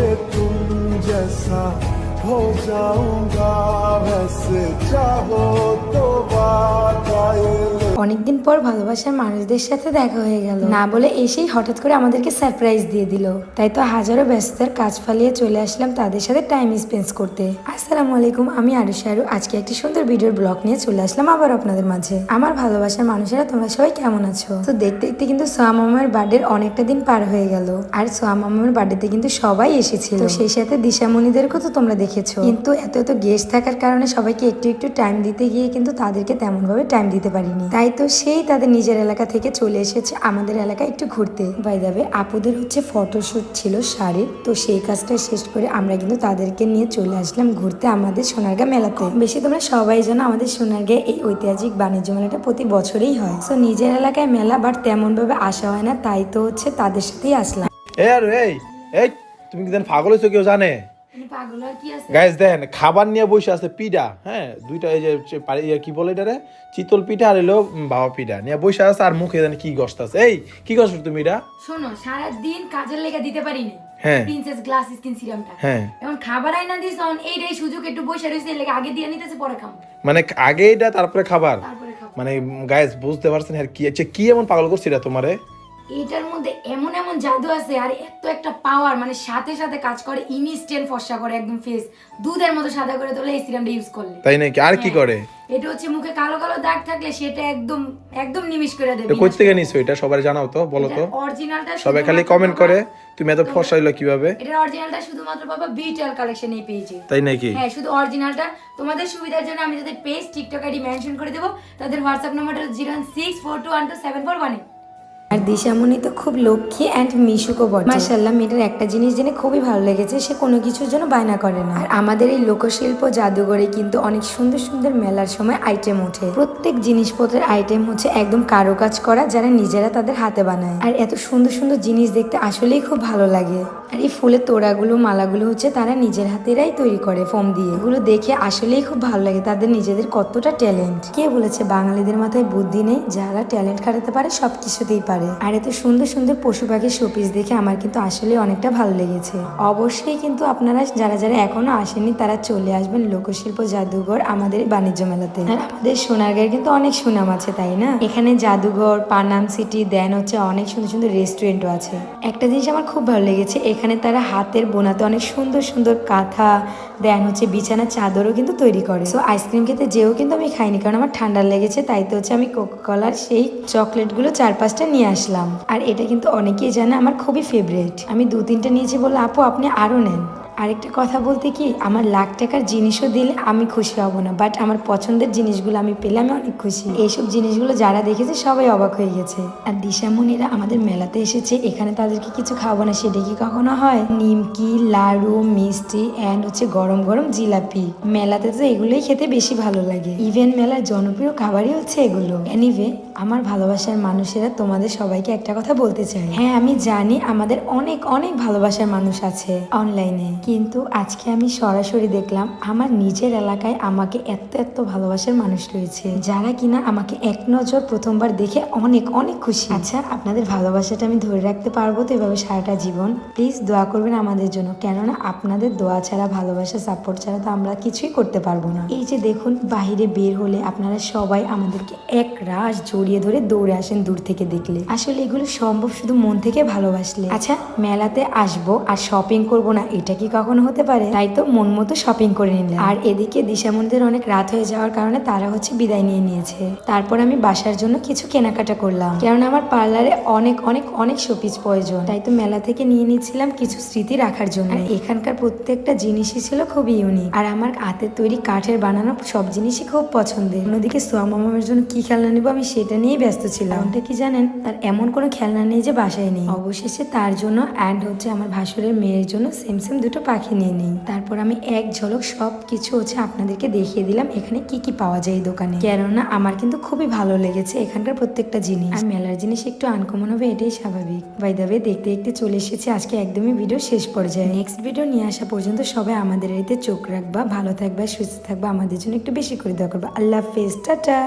के तुम जैसा हो जाऊंगा वैसे चाहो तो वादा ये অনেকদিন পর ভালোবাসার মানুষদের সাথে দেখা হয়ে গেল, না বলে এসেই হঠাৎ করে আমাদেরকে সারপ্রাইজ দিয়ে দিল। তাই তো হাজারো ব্যস্ততার কাজ ফালিয়ে চলে আসলাম তাদের সাথে টাইম স্পেন্ড করতে। আসসালামু আলাইকুম, আমি আরু। আজকে একটি সুন্দর ভিডিওর ব্লগ নিয়ে চলে আসলাম আবার আপনাদের মাঝে। আমার ভালোবাসার মানুষেরা তোমরা সবাই কেমন আছো? তো দেখতে দেখতে কিন্তু সোয়া মামার বার্থডের অনেকটা দিন পার হয়ে গেল, আর সোয়া মামার বার্থডেতে কিন্তু সবাই এসেছিল। তো সেই সাথে দিশামণিদেরকেও তো তোমরা দেখেছো, কিন্তু এত গেস্ট থাকার কারণে সবাইকে একটু একটু টাইম দিতে গিয়ে কিন্তু তাদেরকে তেমন ভাবে টাইম দিতে পারিনি। তাই তো সেই তাদের নিজের এলাকা থেকে চলে এসেছে আমাদের এলাকায় একটু ঘুরতে। বাই দ্য ওয়ে, আপুদের হচ্ছে ফটোশুট ছিল শাড়ির, তো সেই কাজটা শেষ করে আমরা কিন্তু তাদেরকে নিয়ে চলে আসলাম ঘুরতে আমাদের সোনারগাঁ মেলাতে। বেশি তোমরা সবাই জানো আমাদের সোনারগাঁয়ে এই ঐতিহাসিক বাণিজ্য মেলাটা প্রতি বছরেই হয়। তো নিজের এলাকায় মেলা বাট তেমন ভাবে আসা হয় না, তাই তো হচ্ছে তাদের সাথেই আসলাম। এই তুমি কি পাগল হয়েছো কেউ জানে? গাইস দেন খাবার নিয়ে বসে আছে পিঠা, হ্যাঁ দুইটা এই যে কি বলে এটারে চিতল পিঠা আর এলো বাবা পিঠা নিয়ে বসে আছে, আর মুখে জানি কি গস্ত আছে। এই কি গস্ত তুমি এটা? শোনো, সারা দিন কাজের লেগে দিতে পারিনি হ্যাঁ প্রিন্সেস গ্লাস স্কিন সিরামটা, হ্যাঁ এখন খাবার আইনা দিস অন এইটাই সুযোগ একটু বসে রইছে লেগে আগে দিয়ে নিতেছে পরে খাবো, মানে আগে এটা তারপরে খাবার, তারপরে খাবো। মানে গাইস বুঝতে পারছেন আর কি কি এমন পাগল করছে এটা তোমারে? এটার মধ্যে এমন এমন জাদু আছে আর এত একটা পাওয়ার, মানে সাথে সাথে কাজ করে, ইনস্ট্যান্ট ফর্সা করে একদম ফেস দুধের মতো সাদা করে তোলে এই সিরামটা ইউজ করলে। তাই নাকি? আর কি করে? এটা হচ্ছে মুখে কালো কালো দাগ থাকলে সেটা একদম একদম নিমিশ করে দেবে। তো কই থেকে নিছো এটা সবাই জানাও তো, বলো তো। অরিজিনালটা সবাই খালি কমেন্ট করে তুমি এত ফর্সা হইলো কিভাবে? এটার অরিজিনালটা শুধুমাত্র পাবা বিটেল কালেকশন এই পেজে। তাই নাকি? হ্যাঁ, শুধু অরিজিনালটা তোমাদের সুবিধার জন্য আমি তাদের পেজ টিকটক আইডি মেনশন করে দেব। তাদের হোয়াটসঅ্যাপ নাম্বারটা 01642127418। আর দিশামণি তো খুব লক্ষ্মী অ্যান্ড মিশুকও বটে। মাশাআল্লাহ, মেয়েটার একটা জিনিস জেনে খুবই ভালো লেগেছে, সে কোনো কিছুর জন্য বায়না করে না। আর আমাদের এই লোকশিল্প জাদুঘরে কিন্তু অনেক সুন্দর সুন্দর মেলার সময় আইটেম ওঠে। প্রত্যেক জিনিসপত্রের আইটেম হচ্ছে একদম কারুকাজ করা, যারা নিজেরা তাদের হাতে বানায়। আর এত সুন্দর সুন্দর জিনিস দেখতে আসলেই খুব ভালো লাগে। আর এই ফুলের তোড়াগুলো মালাগুলো হচ্ছে তারা নিজের হাতেরাই তৈরি করে ফোম দিয়ে। এগুলো দেখে আসলেই খুব ভালো লাগে, তাদের নিজেদের কতটা ট্যালেন্ট। কে বলেছে বাঙালিদের মাথায় বুদ্ধি নেই? যারা ট্যালেন্ট খাটাতে পারে সব কিছুতেই পারে। আর এত সুন্দর সুন্দর পশু পাখির শোপিস দেখে আমার কিন্তু আসলে অনেকটা ভালো লেগেছে। অবশ্যই কিন্তু আপনারা যারা যারা এখনো আসেননি তারা চলে আসবেন লোকশিল্প জাদুঘর আমাদের বাণিজ্য মেলাতে। আর আমাদের সোনারগাঁয়ের কিন্তু অনেক সুনাম আছে, তাই না? এখানে জাদুঘর, পানাম সিটি, দেন হচ্ছে অনেক সুন্দর সুন্দর রেস্টুরেন্টও আছে। একটা জিনিস আমার খুব ভালো লেগেছে, এখানে তারা হাতের বোনাতে অনেক সুন্দর সুন্দর কাঁথা, দেন হচ্ছে বিছানা চাদরও কিন্তু তৈরি করে। সো আইসক্রিম খেতে যেও কিন্তু আমি খাইনি, কারণ আমার ঠান্ডা লেগেছে, তাই তো হচ্ছে আমি কোকাকোলার সেই চকলেটগুলো 4-5টা নিয়ে আসলাম। আর এটা কিন্তু অনেকেই জানে আমার খুবই ফেভারিট। আমি 2-3টা নিয়েছি বলে আপু আপনি আরো নেন। আরেকটা কথা বলতে কি, আমার লাখ টাকার জিনিসও দিলে আমি খুশি হব না, বাট আমার পছন্দের জিনিসগুলো আমি পেলে আমি অনেক খুশি। এইসব জিনিসগুলো যারা দেখেছে সবাই অবাক হয়ে গেছে। আর দিশামণিরা আমাদের মেলাতে এসেছে, এখানে তাদেরকে কিছু খাওয়াবো না সেটা কি কখনো হয়? নিমকি, লাড়ু, মিষ্টি অ্যান্ড হচ্ছে গরম গরম জিলাপি। মেলাতে তো এগুলোই খেতে বেশি ভালো লাগে। ইভেন মেলার জনপ্রিয় খাবারই হচ্ছে এগুলো। এনিওয়ে, আমার ভালোবাসার মানুষেরা তোমাদের সবাইকে একটা কথা বলতে চাই। হ্যাঁ, আমি জানি আমাদের অনেক অনেক ভালোবাসার মানুষ আছে অনলাইনে, কিন্তু আজকে আমি সরাসরি দেখলাম আমার নিজের এলাকায় আমাকে এত এত ভালোবাসার মানুষ রয়েছে, যারা কিনা আমাকে এক নজর প্রথমবার দেখে অনেক অনেক খুশি। আচ্ছা, আপনাদের ভালোবাসাটা আমি ধরে রাখতে পারবো তো এভাবে সারাটা জীবন? প্লিজ দোয়া করবেন আমাদের জন্য, কেননা আপনাদের দোয়া ছাড়া, ভালোবাসা সাপোর্ট ছাড়া তো আমরা কিছুই করতে পারবো না। এই যে দেখুন, বাহিরে বের হলে আপনারা সবাই আমাদেরকে এক রাশ জড়িয়ে ধরে দৌড়ে আসেন দূর থেকে দেখলে। আসলে এগুলো সম্ভব শুধু মন থেকে ভালোবাসলে। আচ্ছা, মেলাতে আসবো আর শপিং করবো না, এটা কি কখনো হতে পারে? তাই তো মন মতো শপিং করে নিলাম। আর এদিকে দিশামণিদের অনেক রাত হয়ে যাওয়ার কারণে তারা হচ্ছে বিদায় নিয়ে নিয়েছে। তারপর আমি বাসার জন্য কিছু কেনাকাটা করলাম, কারণ আমার পার্লারে অনেক অনেক অনেক শোপিস প্রয়োজন। তাই তো মেলা থেকে নিয়ে নিয়েছিলাম কিছু স্মৃতি রাখার জন্য। এখানকার প্রত্যেকটা জিনিসই ছিল খুবই ইউনিক, আর আমার হাতের তৈরি কাঠের বানানো সব জিনিসই খুব পছন্দের। অন্যদিকে সোয়া মামার জন্য কি খেলনা নিবো আমি সেটা নিয়ে ব্যস্ত ছিলাম। ওটা কি জানেন, তার এমন কোনো খেলনা নেই যে বাসায় নেই। অবশেষে তার জন্য অ্যান্ড হচ্ছে আমার ভাসুরের মেয়ের জন্য সেম সেম দুটো পাখি নিয়ে নিই। তারপর আমি এক ঝলক সব কিছু হচ্ছে আপনাদেরকে দেখিয়ে দিলাম এখানে কি কি পাওয়া যায় এই দোকানে, কেননা আমার কিন্তু খুবই ভালো লেগেছে এখানকার প্রত্যেকটা জিনিস। আর মেলার জিনিস একটু আনকমন হবে, এটাই স্বাভাবিক। বাই দ্য ওয়ে, দেখতে দেখতে চলে এসেছে আজকে একদমই ভিডিও শেষ পর্যায়ে। নেক্সট ভিডিও নিয়ে আসা পর্যন্ত সবাই আমাদের এতে চোখ রাখবা, ভালো থাকবা, সুস্থ থাকবা, আমাদের জন্য একটু বেশি করে দোয়া করবা। আল্লাহ হাফেজ, টাটা।